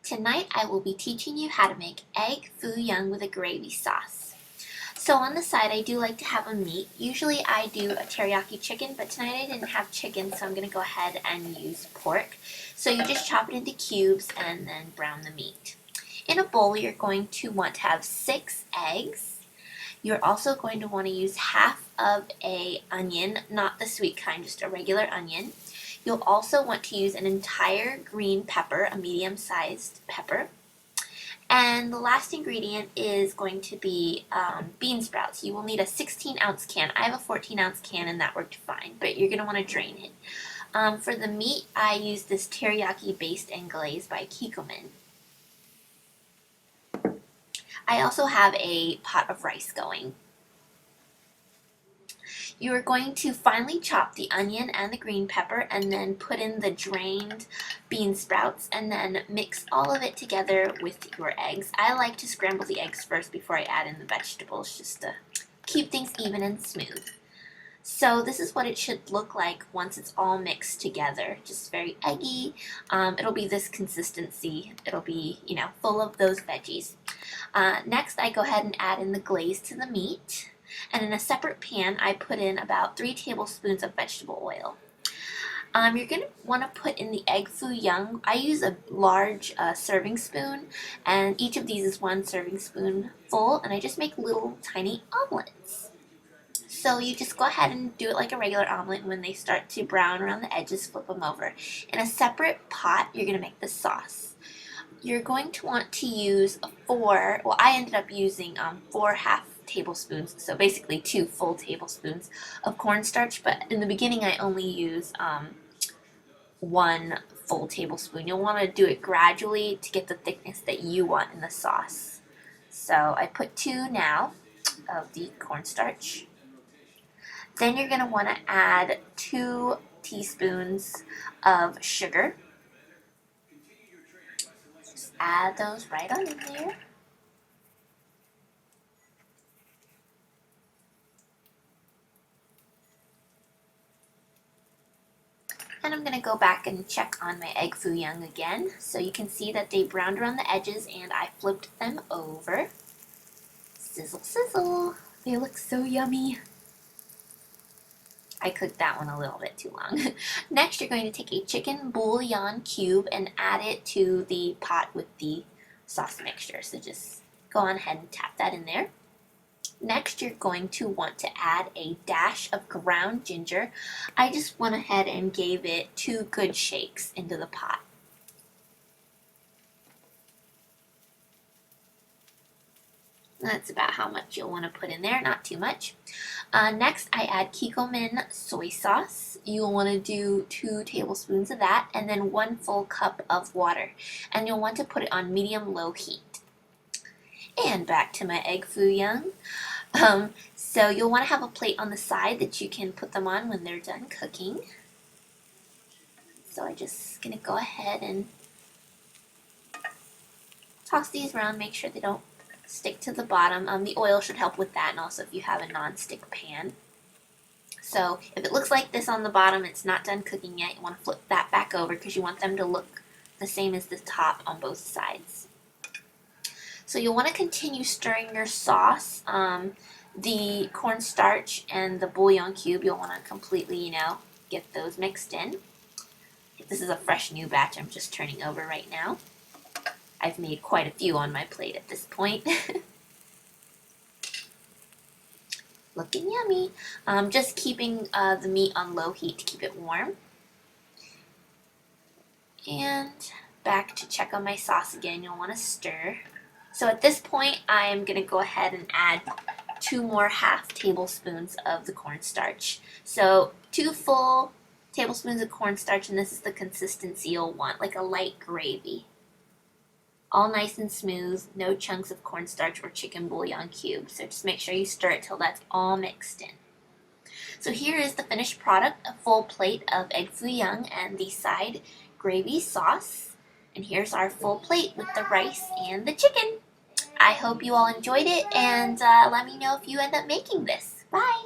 Tonight I will be teaching you how to make egg foo young with a gravy sauce. So on the side I do like to have a meat. Usually I do a teriyaki chicken, but tonight I didn't have chicken, so I'm going to go ahead and use pork. So you just chop it into cubes and then brown the meat. In a bowl you're going to want to have 6 eggs. You're also going to want to use half of an onion, not the sweet kind, just a regular onion. You'll also want to use an entire green pepper, a medium-sized pepper. And the last ingredient is going to be bean sprouts. You will need a 16-ounce can. I have a 14-ounce can and that worked fine, but you're going to want to drain it. For the meat, I use this teriyaki based and glazed by Kikkoman. I also have a pot of rice going. You are going to finely chop the onion and the green pepper and then put in the drained bean sprouts and then mix all of it together with your eggs. I like to scramble the eggs first before I add in the vegetables just to keep things even and smooth. So this is what it should look like once it's all mixed together. Just very eggy. It'll be this consistency. It'll be, full of those veggies. Next I go ahead and add in the glaze to the meat. And in a separate pan, I put in about 3 tablespoons of vegetable oil. You're going to want to put in the egg foo young. I use a large serving spoon, and each of these is 1 serving spoon full, and I just make little tiny omelets. So you just go ahead and do it like a regular omelet, and when they start to brown around the edges, flip them over. In a separate pot, you're going to make the sauce. You're going to want to use I ended up using 4 half tablespoons, so basically 2 full tablespoons of cornstarch, but in the beginning I only use 1 full tablespoon. You'll want to do it gradually to get the thickness that you want in the sauce. So I put 2 now of the cornstarch. Then you're going to want to add 2 teaspoons of sugar. Just add those right on in there. And I'm going to go back and check on my egg foo young again. So you can see that they browned around the edges and I flipped them over. Sizzle, sizzle. They look so yummy. I cooked that one a little bit too long. Next, you're going to take a chicken bouillon cube and add it to the pot with the sauce mixture. So just go on ahead and tap that in there. Next, you're going to want to add a dash of ground ginger. I just went ahead and gave it 2 good shakes into the pot. That's about how much you'll want to put in there, not too much. Next, I add Kikkoman soy sauce. You'll want to do 2 tablespoons of that and then 1 full cup of water. And you'll want to put it on medium-low heat. And back to my egg foo young. So you'll want to have a plate on the side that you can put them on when they're done cooking. So I'm just going to go ahead and toss these around, make sure they don't stick to the bottom. The oil should help with that, and also if you have a non-stick pan. So if it looks like this on the bottom, it's not done cooking yet. You want to flip that back over because you want them to look the same as the top on both sides. So you'll want to continue stirring your sauce. The cornstarch and the bouillon cube, you'll want to completely, get those mixed in. This is a fresh new batch I'm just turning over right now. I've made quite a few on my plate at this point. Looking yummy. Just keeping the meat on low heat to keep it warm. And back to check on my sauce again. You'll want to stir. So at this point, I am going to go ahead and add 2 more half tablespoons of the cornstarch. So 2 full tablespoons of cornstarch, and this is the consistency you'll want, like a light gravy. All nice and smooth, no chunks of cornstarch or chicken bouillon cubes. So just make sure you stir it till that's all mixed in. So here is the finished product, a full plate of egg foo young and the side gravy sauce. And here's our full plate with the rice and the chicken. I hope you all enjoyed it, and let me know if you end up making this. Bye!